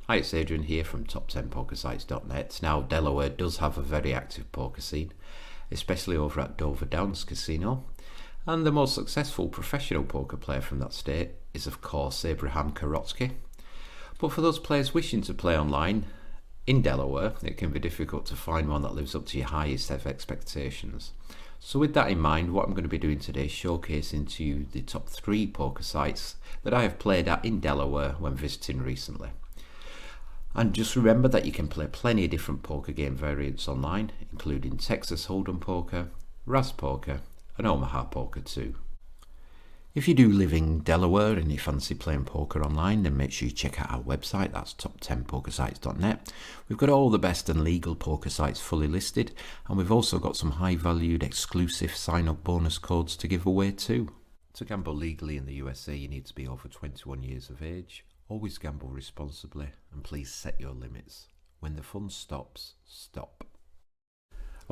Hi, it's Adrian here from top10pokersites.net. Now, Delaware does have a very active poker scene, especially over at Dover Downs Casino. And the most successful professional poker player from that state is, of course, Abraham Korotki. But for those players wishing to play online in Delaware, it can be difficult to find one that lives up to your highest ever expectations. So with that in mind, what I'm going to be doing today is showcasing to you the top 3 poker sites that I have played at in Delaware when visiting recently. And just remember that you can play plenty of different poker game variants online, including Texas Hold'em Poker, Razz Poker and Omaha Poker too. If you do live in Delaware and you fancy playing poker online, then make sure you check out our website, that's top10pokersites.net. We've got all the best and legal poker sites fully listed, and we've also got some high valued exclusive sign-up bonus codes to give away too. To gamble legally in the USA, you need to be over 21 years of age. Always gamble responsibly, and please set your limits. When the fun stops, stop.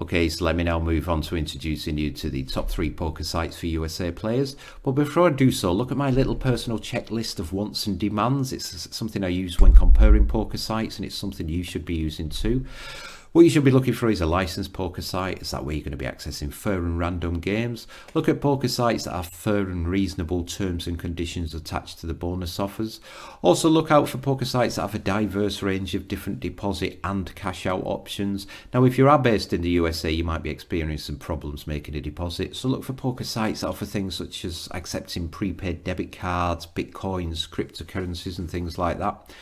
Okay, so let me now move on to introducing you to the top 3 poker sites for USA players. But before I do so, look at my little personal checklist of wants and demands. It's something I use when comparing poker sites, and it's something you should be using too. What you should be looking for is a licensed poker site. Is that where you're going to be accessing fair and random games. Look at poker sites that have fair and reasonable terms and conditions attached to the bonus offers. Also look out for poker sites that have a diverse range of different deposit and cash out options. Now if you are based in the USA, you might be experiencing problems making a deposit. So look for poker sites that offer things such as accepting prepaid debit cards, bitcoins, cryptocurrencies and things like that.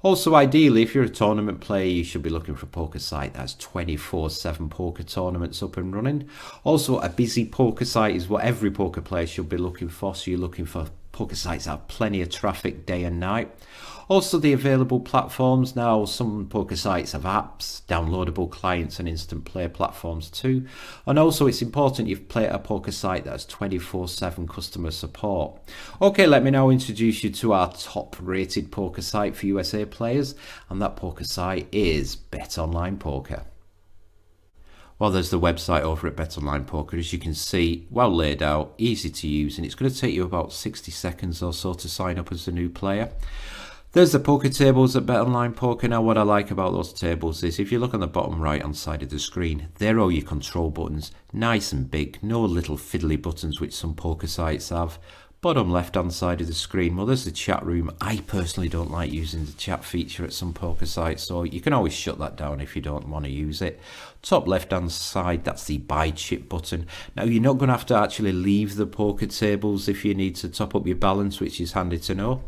Also, ideally, if you're a tournament player, you should be looking for a poker site that has 24/7 poker tournaments up and running. Also, a busy poker site is what every poker player should be looking for. So you're looking for poker sites that have plenty of traffic day and night. Also, the available platforms. Now, some poker sites have apps, downloadable clients and instant play platforms too. And also, it's important you play at a poker site that has 24/7 customer support. Okay, let me now introduce you to our top rated poker site for USA players. And that poker site is BetOnline Poker. Well, there's the website over at BetOnline Poker. As you can see, well laid out, easy to use, and it's going to take you about 60 seconds or so to sign up as a new player. There's the poker tables at BetOnline Poker. Now what I like about those tables is if you look on the bottom right hand side of the screen, there are all your control buttons, nice and big, no little fiddly buttons which some poker sites have. Bottom left hand side of the screen, well there's the chat room. I personally don't like using the chat feature at some poker sites, so you can always shut that down if you don't want to use it. Top left hand side, that's the buy chip button. Now you're not going to have to actually leave the poker tables if you need to top up your balance, which is handy to know.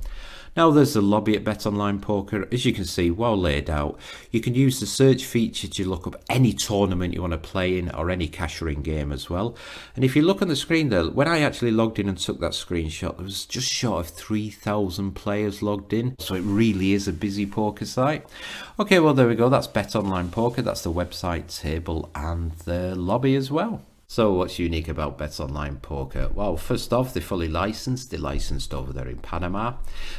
Now there's the lobby at BetOnline Poker. As you can see, well laid out. You can use the search feature to look up any tournament you want to play in or any cash-in game as well. And if you look on the screen there, when I actually logged in and took that screenshot, there was just short of 3,000 players logged in. So it really is a busy poker site. Okay, well there we go. That's BetOnline Poker. That's the website, table and the lobby as well. So what's unique about BetOnline Poker? Well, first off, they're fully licensed. They're licensed over there in Panama.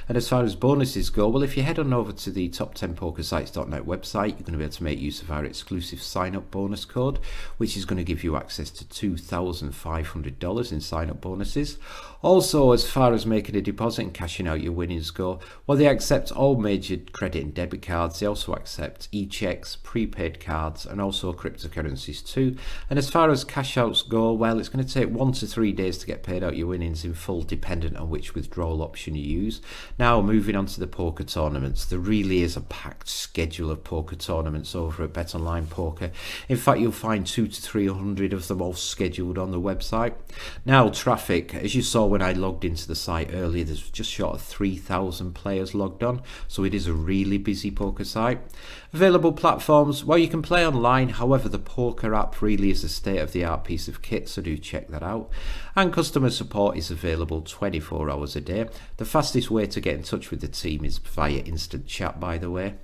And as far as bonuses go, well, if you head on over to the top10pokersites.net website, you're going to be able to make use of our exclusive sign-up bonus code, which is going to give you access to $2,500 in sign-up bonuses. Also, as far as making a deposit and cashing out your winnings go, well, they accept all major credit and debit cards. They also accept e-checks, prepaid cards, and also cryptocurrencies too. And as far as cash outs go, well, it's going to take 1 to 3 days to get paid out your winnings in full, dependent on which withdrawal option you use. Now, moving on to the poker tournaments, there really is a packed schedule of poker tournaments over at BetOnline Poker. In fact, you'll find 200 to 300 of them all scheduled on the website. Now, traffic, as you saw when I logged into the site earlier, there's just short of 3,000 players logged on, so it is a really busy poker site. Available platforms, well, you can play online, however the poker app really is a state-of-the-art piece of kit, so do check that out. And customer support is available 24 hours a day. The fastest way to get in touch with the team is via instant chat, by the way.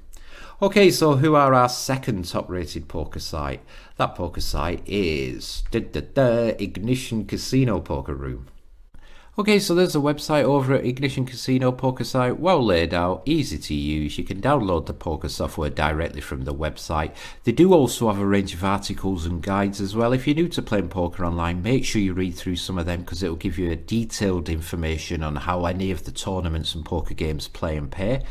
Okay, so who are our second top rated poker site? That poker site is Ignition Casino Poker Room. Okay, so there's a website over at Ignition Casino Poker site, well laid out, easy to use. You can download the poker software directly from the website. They do also have a range of articles and guides as well. If you're new to playing poker online, make sure you read through some of them because it will give you a detailed information on how any of the tournaments and poker games play and pay.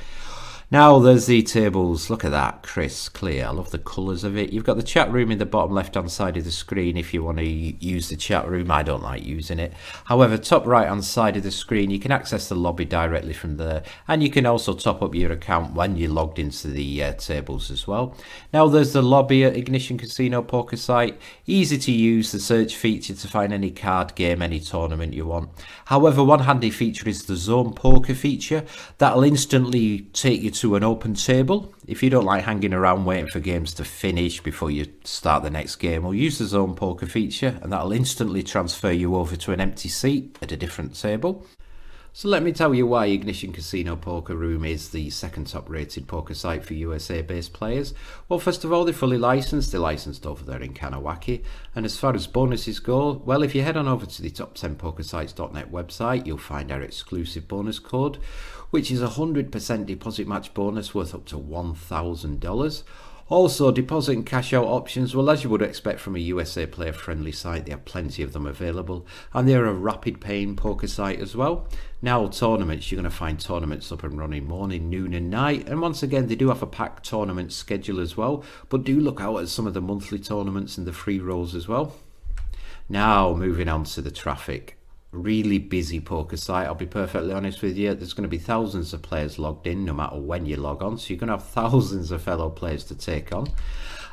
Now there's the tables. Look at that, crisp, clear. I love the colours of it. You've got the chat room in the bottom left hand side of the screen if you want to use the chat room. I don't like using it. However, top right hand side of the screen, you can access the lobby directly from there, and you can also top up your account when you're logged into the tables as well. Now there's the lobby at Ignition Casino Poker site. Easy to use, the search feature to find any card game, any tournament you want. However, one handy feature is the zone poker feature. That'll instantly take you to an open table. If you don't like hanging around waiting for games to finish before you start the next game, we'll use the zone poker feature, and that'll instantly transfer you over to an empty seat at a different table. So let me tell you why Ignition Casino Poker Room is the second top rated poker site for USA based players. Well, first of all, they're fully licensed. They're licensed over there in Kanawaki. And as far as bonuses go, well, if you head on over to the top10pokersites.net website, you'll find our exclusive bonus code, which is a 100% deposit match bonus worth up to $1,000. Also, deposit and cash out options, well, as you would expect from a USA player friendly site, they have plenty of them available, and they're a rapid paying poker site as well. Now, tournaments, you're going to find tournaments up and running morning, noon and night, and once again they do have a packed tournament schedule as well, but do look out at some of the monthly tournaments and the free rolls as well. Now, moving on to the traffic. Really busy poker site, I'll be perfectly honest with you. There's going to be thousands of players logged in no matter when you log on, so you're going to have thousands of fellow players to take on.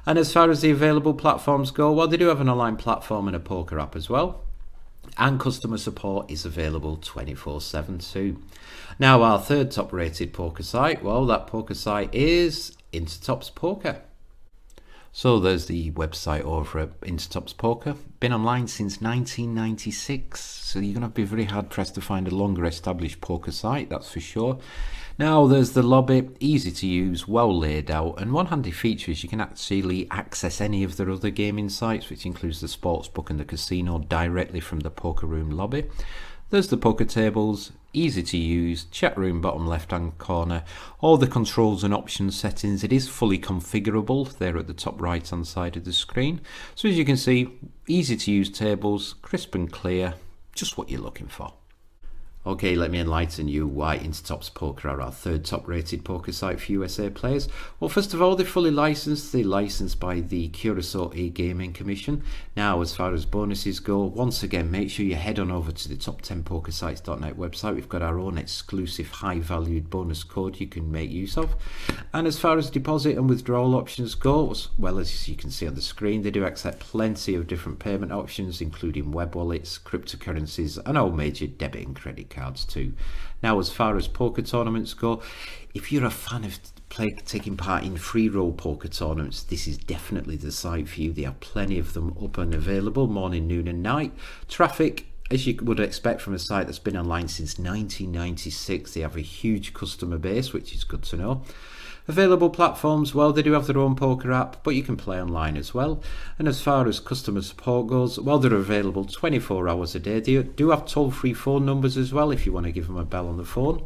And as far as the available platforms go, well, they do have an online platform and a poker app as well, and customer support is available 24/7 too. Now, our third top rated poker site, well, that poker site is InStops Poker. So there's the website over at InStops Poker. Been online since 1996, so you're going to be very hard pressed to find a longer established poker site, that's for sure. Now there's the lobby, easy to use, well laid out, and one handy feature is you can actually access any of their other gaming sites, which includes the sportsbook and the casino, directly from the poker room lobby. There's the poker tables, easy to use, chat room bottom left hand corner, all the controls and options settings. It is fully configurable there at the top right hand side of the screen. So as you can see, easy to use tables, crisp and clear, just what you're looking for. Okay, let me enlighten you why InStops Poker are our third top rated poker site for USA players. Well, first of all, they're fully licensed. They're licensed by the Curacao Gaming Commission. Now, as far as bonuses go, once again, make sure you head on over to the top10pokersites.net website. We've got our own exclusive high valued bonus code you can make use of. And as far as deposit and withdrawal options go, well, as you can see on the screen, they do accept plenty of different payment options, including web wallets, cryptocurrencies, and all major debit and credit cards too. Now, as far as poker tournaments go, if you're a fan of taking part in free roll poker tournaments, this is definitely the site for you. They have plenty of them up and available morning, noon and night. Traffic, as you would expect from a site that's been online since 1996, they have a huge customer base, which is good to know. Available platforms, well, they do have their own poker app, but you can play online as well. And as far as customer support goes, well, they're available 24 hours a day. They do have toll-free phone numbers as well if you want to give them a bell on the phone.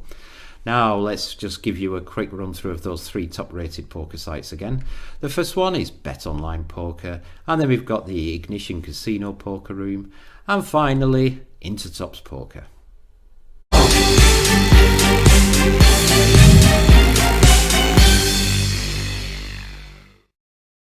Now, let's just give you a quick run through of those three top rated poker sites again. The first one is Bet Online Poker, and then we've got the Ignition Casino Poker Room, and finally, InStops Poker.